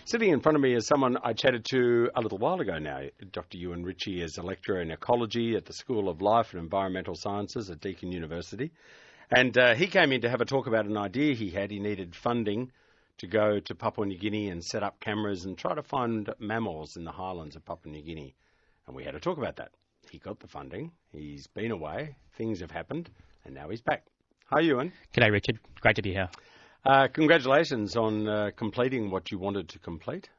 Sitting in front of me is someone I chatted to a little while ago now. Dr. Ewan Ritchie is a lecturer in ecology at the School of Life and Environmental Sciences at Deakin University. And he came in to have a talk about an idea he had. He needed funding to go to Papua New Guinea and set up cameras and try to find mammals in the highlands of Papua New Guinea. And we had a talk about that. He got the funding. He's been away. Things have happened. And now he's back. Hi, Ewan. G'day, Richard. Great to be here. Congratulations on completing what you wanted to complete.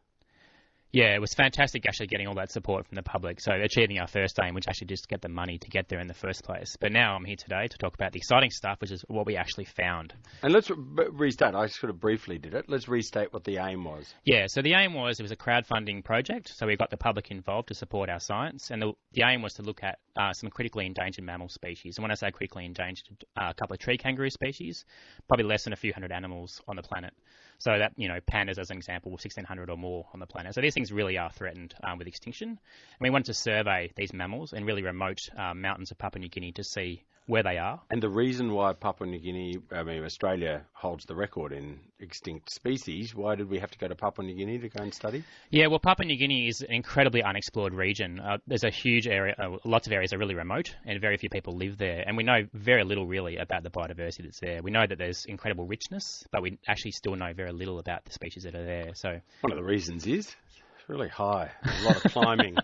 Yeah, it was fantastic actually getting all that support from the public. So achieving our first aim, which actually just get the money to get there in the first place. But now I'm here today to talk about the exciting stuff, which is what we actually found. And let's restate. I sort of briefly did it. Let's restate what the aim was. Yeah, so the aim was, it was a crowdfunding project. So we got the public involved to support our science. And the aim was to look at some critically endangered mammal species. And when I say critically endangered, a couple of tree kangaroo species, probably less than a few hundred animals on the planet. So that, pandas as an example, 1,600 or more on the planet. So these things really are threatened with extinction. And we wanted to survey these mammals in really remote mountains of Papua New Guinea to see where they are. And the reason why Papua New Guinea, Australia holds the record in extinct species, why did we have to go to Papua New Guinea to go and study? Yeah, well, Papua New Guinea is an incredibly unexplored region. There's a huge area, lots of areas are really remote, and very few people live there. And we know very little, really, about the biodiversity that's there. We know that there's incredible richness, but we actually still know very little about the species that are there. So one of the reasons is it's really high, a lot of climbing.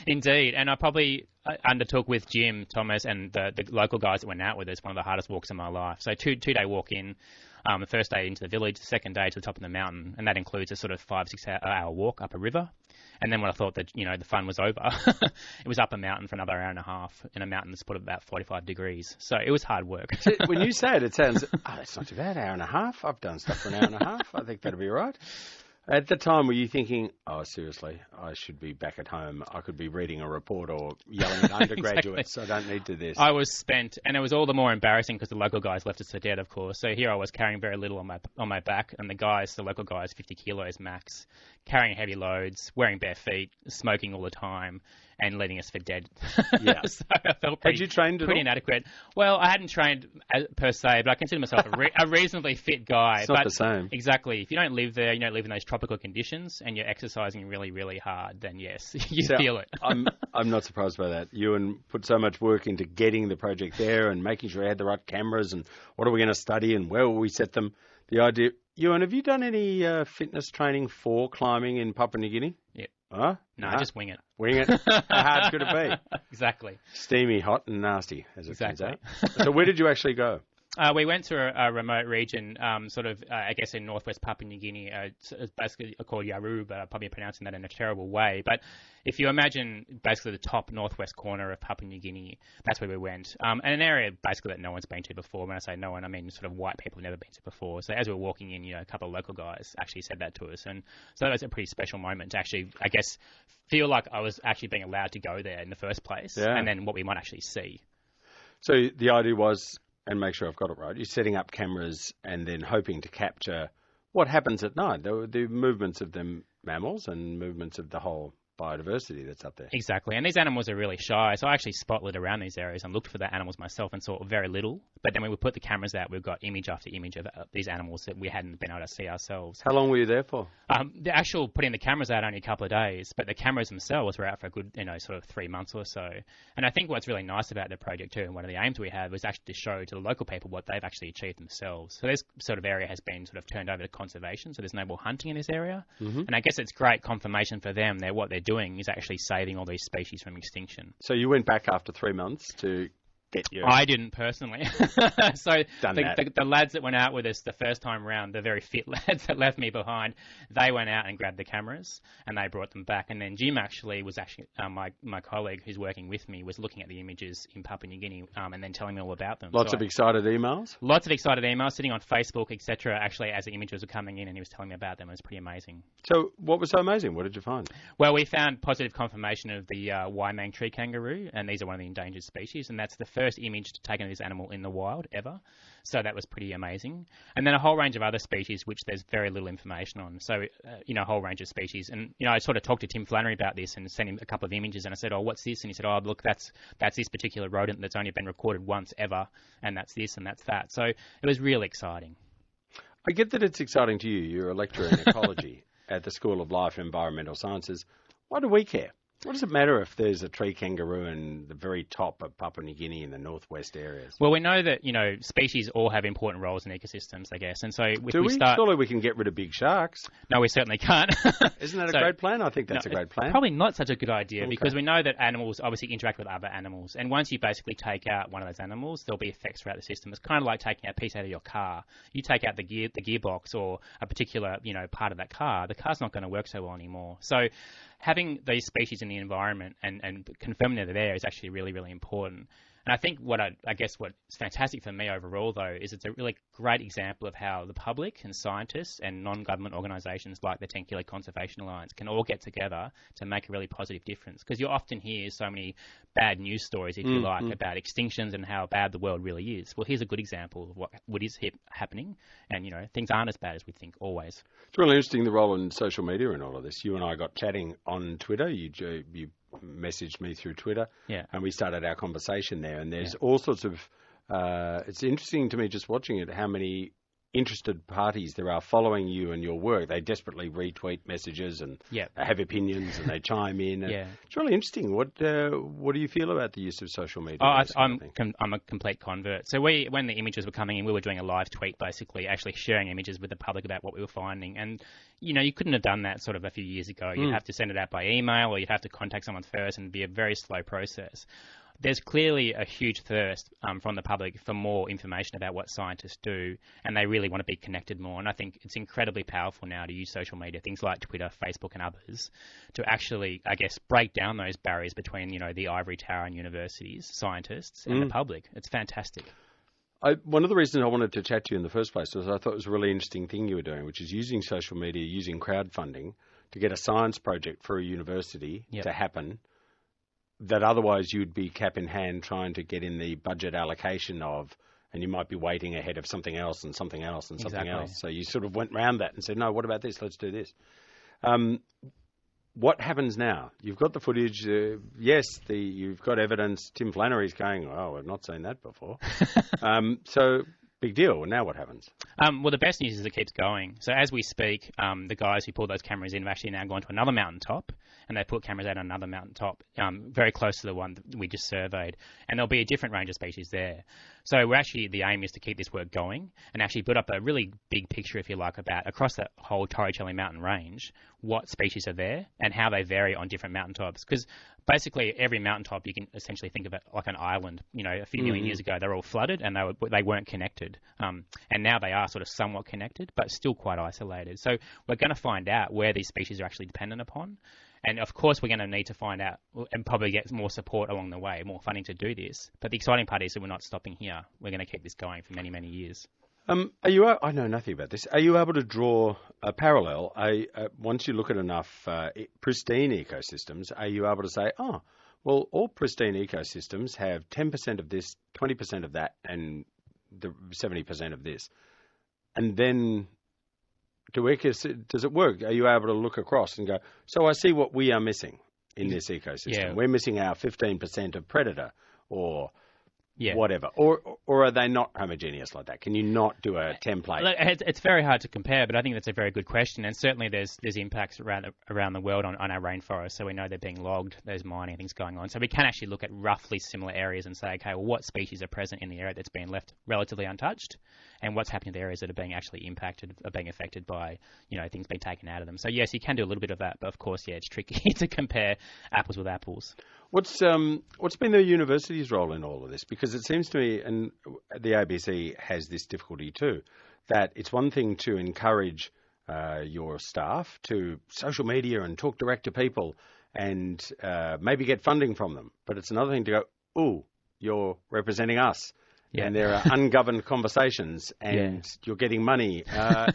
Indeed, and I probably undertook with Jim, Thomas, and the local guys that went out with us one of the hardest walks of my life. So two-day walk in, the first day into the village, the second day to the top of the mountain, and that includes a sort of 5-6 hour walk up a river. And then when I thought that, the fun was over, it was up a mountain for another hour and a half in a mountain that's put about 45 degrees. So it was hard work. When you say it, it sounds, it's not too bad, hour and a half. I've done stuff for an hour and a half. I think that'll be all right. At the time, were you thinking, oh, seriously, I should be back at home. I could be reading a report or yelling at undergraduates. Exactly. I don't need to do this. I was spent, and it was all the more embarrassing because the local guys left us for dead, of course. So here I was carrying very little on my back, and the local guys, 50 kilos max, carrying heavy loads, wearing bare feet, smoking all the time, and leaving us for dead. Yeah. So I felt pretty inadequate. Well, I hadn't trained per se, but I consider myself a reasonably fit guy. It's not the same. Exactly. If you don't live there, you don't live in those tropical conditions, and you're exercising really, really hard, then yes, you feel it. I'm not surprised by that. Ewan put so much work into getting the project there and making sure he had the right cameras and what are we going to study and where will we set them. The idea. Ewan, have you done any fitness training for climbing in Papua New Guinea? Yeah. Huh? No, just wing it. Wing it? How hard could it be? Exactly. Steamy, hot and nasty, as it turns out. So where did you actually go? We went to a remote region, I guess in northwest Papua New Guinea. It's basically called Yaru, but I'm probably pronouncing that in a terrible way. But if you imagine basically the top northwest corner of Papua New Guinea, that's where we went. And an area basically that no one's been to before. When I say no one, I mean sort of white people have never been to before. So as we were walking in, a couple of local guys actually said that to us. And so that was a pretty special moment to actually, I guess, feel like I was actually being allowed to go there in the first place. Yeah. And then what we might actually see. So the idea was, and make sure I've got it right, you're setting up cameras and then hoping to capture what happens at night, the movements of the mammals and movements of the whole biodiversity that's up there. Exactly, and these animals are really shy, so I actually spotted around these areas and looked for the animals myself and saw very little. But then when we put the cameras out, we've got image after image of these animals that we hadn't been able to see ourselves. How long were you there for? The actual putting the cameras out only a couple of days, but the cameras themselves were out for a good, sort of 3 months or so. And I think what's really nice about the project too, and one of the aims we had was actually to show to the local people what they've actually achieved themselves. So this sort of area has been sort of turned over to conservation, so there's no more hunting in this area. Mm-hmm. And I guess it's great confirmation for them that what they're doing is actually saving all these species from extinction. So you went back after 3 months to get your... I didn't personally. So the lads that went out with us the first time round, the very fit lads that left me behind, they went out and grabbed the cameras and they brought them back. And then Jim was my colleague who's working with me, was looking at the images in Papua New Guinea and then telling me all about them. Lots of excited emails? Lots of excited emails, sitting on Facebook, etc. Actually, as the images were coming in and he was telling me about them. It was pretty amazing. So what was so amazing? What did you find? Well, we found positive confirmation of the Waimang tree kangaroo, and these are one of the endangered species, and that's the first image taken of this animal in the wild ever. So that was pretty amazing. And then a whole range of other species, which there's very little information on. So, a whole range of species. And, I sort of talked to Tim Flannery about this and sent him a couple of images. And I said, oh, what's this? And he said, oh, look, that's this particular rodent that's only been recorded once ever. And that's this and that's that. So it was really exciting. I get that it's exciting to you. You're a lecturer in ecology. at the School of Life and Environmental Sciences, why do we care? What does it matter if there's a tree kangaroo in the very top of Papua New Guinea in the northwest areas? Well, we know that, species all have important roles in ecosystems, I guess. And so if Do we? start... Surely we can get rid of big sharks. No, we certainly can't. Isn't that a great plan? I think that's a great plan. Probably not such a good idea because we know that animals obviously interact with other animals. And once you basically take out one of those animals, there'll be effects throughout the system. It's kind of like taking a piece out of your car. You take out the gearbox or a particular, part of that car, the car's not going to work so well anymore. So having these species in the environment and confirming that they're there is actually really, really important. And I think what's fantastic for me overall, though, is it's a really great example of how the public and scientists and non-government organisations like the Tenkile Conservation Alliance can all get together to make a really positive difference. Because you often hear so many bad news stories, if you like, about extinctions and how bad the world really is. Well, here's a good example of what is happening. And, things aren't as bad as we think, always. It's really interesting, the role in social media in all of this. You and I got chatting on Twitter. You messaged me through Twitter, and we started our conversation there. And there's all sorts of it's interesting to me just watching it how many interested parties there are following you and your work. They desperately retweet messages and they have opinions and they chime in. It's really interesting. What do you feel about the use of social media? I'm a complete convert. So when the images were coming in, we were doing a live tweet, basically, actually sharing images with the public about what we were finding. And, you couldn't have done that sort of a few years ago. You'd have to send it out by email or you'd have to contact someone first and it'd be a very slow process. There's clearly a huge thirst from the public for more information about what scientists do, and they really want to be connected more. And I think it's incredibly powerful now to use social media, things like Twitter, Facebook, and others, to actually, I guess, break down those barriers between, the ivory tower and universities, scientists, and the public. It's fantastic. One of the reasons I wanted to chat to you in the first place was I thought it was a really interesting thing you were doing, which is using social media, using crowdfunding to get a science project for a university to happen that otherwise you'd be cap in hand trying to get in the budget allocation of, and you might be waiting ahead of something else and something else and something else. So you sort of went round that and said, no, what about this? Let's do this. What happens now? You've got the footage. You've got evidence. Tim Flannery's going, oh, I've not seen that before. So big deal. Now what happens? Well, the best news is it keeps going. So as we speak, the guys who pulled those cameras in have actually now gone to another mountaintop, and they put cameras out on another mountaintop, very close to the one that we just surveyed. And there'll be a different range of species there. So the aim is to keep this work going and actually put up a really big picture, if you like, about across that whole Torricelli mountain range, what species are there and how they vary on different mountaintops. Because basically every mountaintop, you can essentially think of it like an island. A few million years ago, they were all flooded and they weren't connected. And now they are sort of somewhat connected, but still quite isolated. So we're going to find out where these species are actually dependent upon. And, of course, we're going to need to find out and probably get more support along the way, more funding to do this. But the exciting part is that we're not stopping here. We're going to keep this going for many, many years. I know nothing about this. Are you able to draw a parallel? Once you look at enough pristine ecosystems, are you able to say, all pristine ecosystems have 10% of this, 20% of that, and the 70% of this? And then does it work? Are you able to look across and go, so I see what we are missing in this ecosystem. Yeah. We're missing our 15% of predator or whatever. Or are they not homogeneous like that? Can you not do a template? Look, it's very hard to compare, but I think that's a very good question. And certainly there's impacts around the world on our rainforests. So we know they're being logged, there's mining, things going on. So we can actually look at roughly similar areas and say, okay, well, what species are present in the area that's been left relatively untouched? And what's happening to the areas that are being actually impacted, are being affected by, things being taken out of them. So yes, you can do a little bit of that, but of course, it's tricky to compare apples with apples. What's been the university's role in all of this? Because it seems to me, and the ABC has this difficulty too, that it's one thing to encourage your staff to social media and talk direct to people and maybe get funding from them. But it's another thing to go, ooh, you're representing us. Yeah. And there are ungoverned conversations and you're getting money.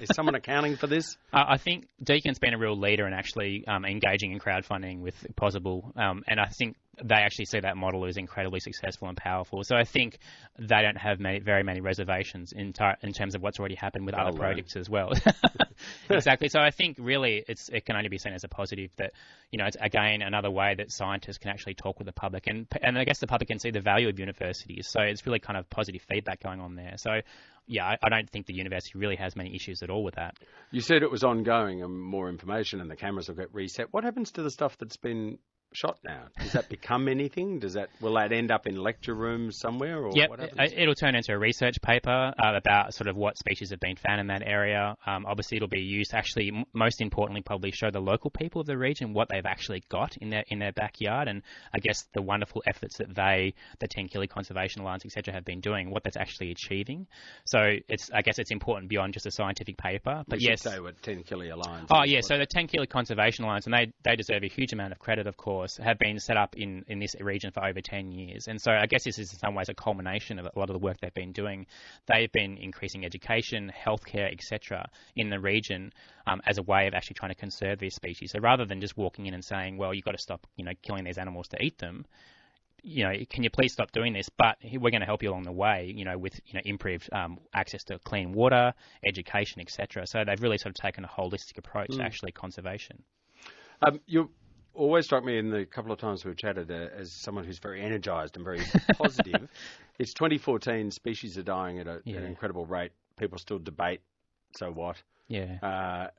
Is someone accounting for this? I think Deacon's been a real leader in actually engaging in crowdfunding with Possible. And I think they actually see that model as incredibly successful and powerful. So I think they don't have very many reservations in terms of what's already happened with other projects as well. Exactly. So I think really it can only be seen as a positive that, it's again another way that scientists can actually talk with the public. And I guess the public can see the value of universities. So it's really kind of positive feedback going on there. So I don't think the university really has many issues at all with that. You said it was ongoing and more information and the cameras will get reset. What happens to the stuff that's been shot now? Does that become anything? Will that end up in lecture rooms somewhere? Or yep, what happens? It'll turn into a research paper about sort of what species have been found in that area. Obviously, it'll be used to actually, most importantly, probably show the local people of the region what they've actually got in their backyard, and I guess the wonderful efforts that the Tenkili Conservation Alliance, etc., have been doing, what that's actually achieving. So I guess it's important beyond just a scientific paper. But yes, say what Tenkili Alliance. Oh yeah, so the Tenkili Conservation Alliance, and they deserve a huge amount of credit, of course, have been set up in this region for over 10 years. And so I guess this is in some ways a culmination of a lot of the work they've been doing. They've been increasing education, healthcare, etc. in the region as a way of actually trying to conserve these species. So rather than just walking in and saying, well, you've got to stop, killing these animals to eat them, can you please stop doing this? But we're going to help you along the way, with improved access to clean water, education, etc. So they've really sort of taken a holistic approach to actually conservation. You always struck me in the couple of times we've chatted as someone who's very energised and very positive. It's 2014, species are dying at an incredible rate. People still debate, so what? Yeah.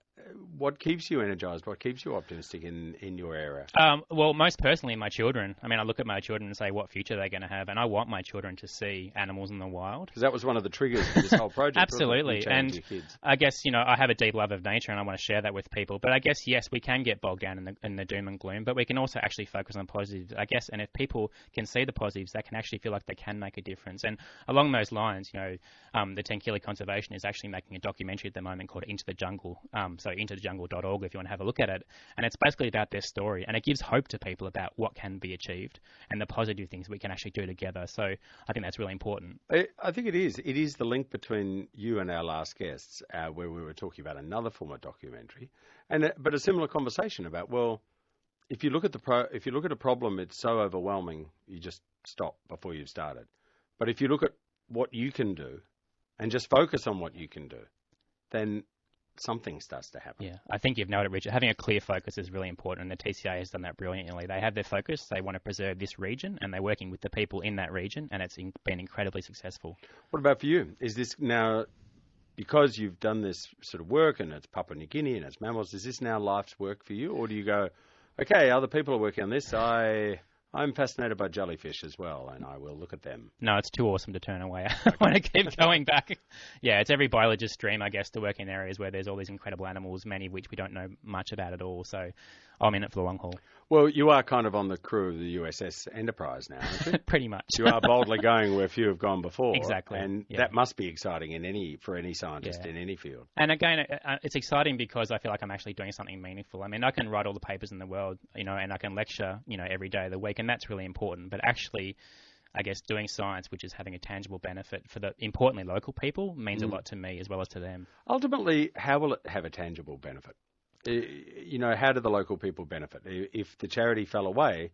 What keeps you energised? What keeps you optimistic in your area? Well, most personally, my children. I mean, I look at my children and say what future they're going to have, and I want my children to see animals in the wild. Because that was one of the triggers for this whole project. Absolutely. And I guess, I have a deep love of nature and I want to share that with people. But I guess, yes, we can get bogged down in the doom and gloom, but we can also actually focus on positives, I guess. And if people can see the positives, they can actually feel like they can make a difference. And along those lines, the Tenkili Conservation is actually making a documentary at the moment called Into the Jungle. So intothejungle.org if you want to have a look at it. And it's basically about their story. And it gives hope to people about what can be achieved and the positive things we can actually do together. So I think that's really important. I think it is. It is the link between you and our last guests, where we were talking about another form of documentary, but a similar conversation about, well, if you look at a problem, it's so overwhelming, you just stop before you've started. But if you look at what you can do and just focus on what you can do, then something starts to happen. Yeah, I think you've nailed it, Richard. Having a clear focus is really important, and the TCA has done that brilliantly. They have their focus, they want to preserve this region, and they're working with the people in that region, and it's been incredibly successful. What about for you? Is this now, because you've done this sort of work, and it's Papua New Guinea and it's mammals, is this now life's work for you? Or do you go, okay, other people are working on this, I'm fascinated by jellyfish as well, and I will look at them. No, it's too awesome to turn away. I want to keep going back. Yeah, it's every biologist's dream, I guess, to work in areas where there's all these incredible animals, many of which we don't know much about at all. So I'm in it for the long haul. Well, you are kind of on the crew of the USS Enterprise now, aren't you? Pretty much. You are boldly going where few have gone before. Exactly. And that must be exciting for any scientist in any field. And again, it's exciting because I feel like I'm actually doing something meaningful. I mean, I can write all the papers in the world, and I can lecture, every day of the week, and that's really important. But actually, I guess doing science, which is having a tangible benefit for importantly, local people, means a lot to me as well as to them. Ultimately, how will it have a tangible benefit? How do the local people benefit? If the charity fell away,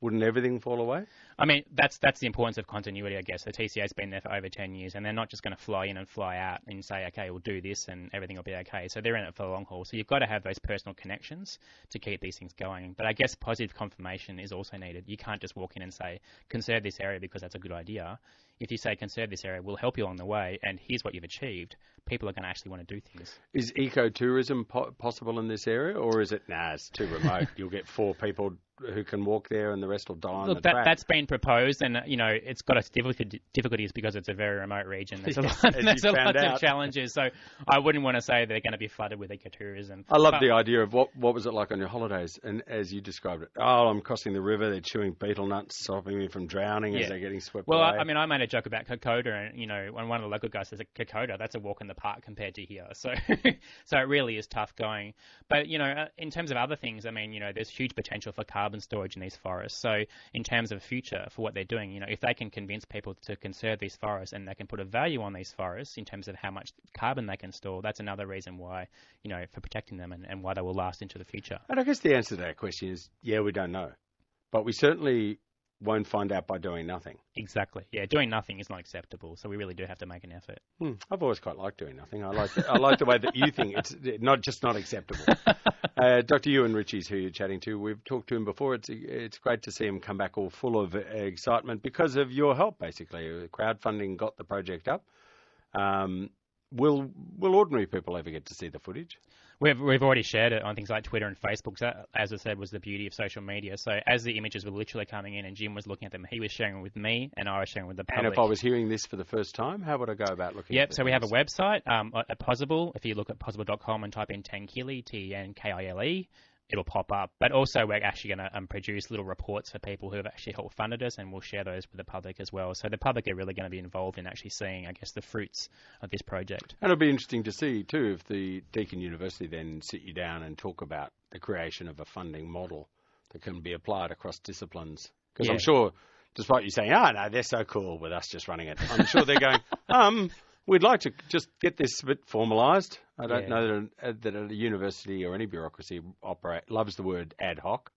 wouldn't everything fall away? I mean, that's the importance of continuity, I guess. The TCA's been there for over 10 years, and they're not just going to fly in and fly out and say, okay, we'll do this and everything will be okay. So they're in it for the long haul. So you've got to have those personal connections to keep these things going. But I guess positive confirmation is also needed. You can't just walk in and say, conserve this area because that's a good idea. If you say, conserve this area, we'll help you along the way, and here's what you've achieved, people are going to actually want to do things. Is ecotourism possible in this area, or is it, it's too remote? You'll get 4 people who can walk there and the rest will die on the track. That's been proposed, and it's got its difficulties because it's a very remote region. There's a lot of challenges, so I wouldn't want to say they're going to be flooded with ecotourism. I love the idea of what was it like on your holidays, and as you described it, I'm crossing the river, they're chewing betel nuts, stopping me from drowning as they're getting swept away. I mean, I made a joke about Kokoda, and when one of the local guys says Kokoda, that's a walk in the park compared to here. So so it really is tough going. But in terms of other things, I mean, there's huge potential for carbon storage in these forests. So in terms of future for what they're doing, if they can convince people to conserve these forests and they can put a value on these forests in terms of how much carbon they can store, that's another reason why, for protecting them and why they will last into the future. And I guess the answer to that question is, we don't know. But we certainly won't find out by doing nothing. Exactly. Yeah, doing nothing is not acceptable. So we really do have to make an effort. I've always quite liked doing nothing. I like the way that you think it's not acceptable. Dr. Ewan Ritchie's who you're chatting to. We've talked to him before. It's great to see him come back all full of excitement because of your help, basically. Crowdfunding got the project up. Will ordinary people ever get to see the footage? We've already shared it on things like Twitter and Facebook. That, as I said, was the beauty of social media. So as the images were literally coming in and Jim was looking at them, he was sharing with me and I was sharing with the public. And if I was hearing this for the first time, how would I go about looking at it? So we have a website at Possible. If you look at possible.com and type in Tenkile, Tenkile, it'll pop up. But also we're actually going to produce little reports for people who have actually helped funded us, and we'll share those with the public as well. So the public are really going to be involved in actually seeing, I guess, the fruits of this project. And it'll be interesting to see, too, if the Deakin University then sit you down and talk about the creation of a funding model that can be applied across disciplines. Because I'm sure, despite you saying, no, they're so cool with us just running it, I'm sure they're going, we'd like to just get this a bit formalised. I don't know that a university or any bureaucracy loves the word ad hoc.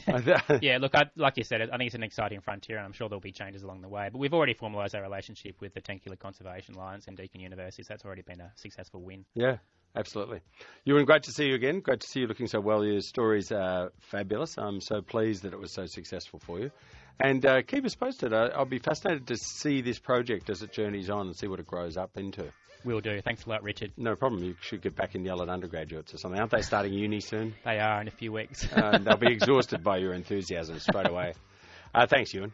Look, like you said, I think it's an exciting frontier, and I'm sure there'll be changes along the way. But we've already formalised our relationship with the Tenkile Conservation Alliance and Deakin University, so that's already been a successful win. Yeah, absolutely. Ewan, great to see you again. Great to see you looking so well. Your stories are fabulous. I'm so pleased that it was so successful for you. And keep us posted. I'll be fascinated to see this project as it journeys on and see what it grows up into. Will do. Thanks a lot, Richard. No problem. You should get back in the Yellowed undergraduates or something. Aren't they starting uni soon? They are in a few weeks. They'll be exhausted by your enthusiasm straight away. Thanks, Ewan.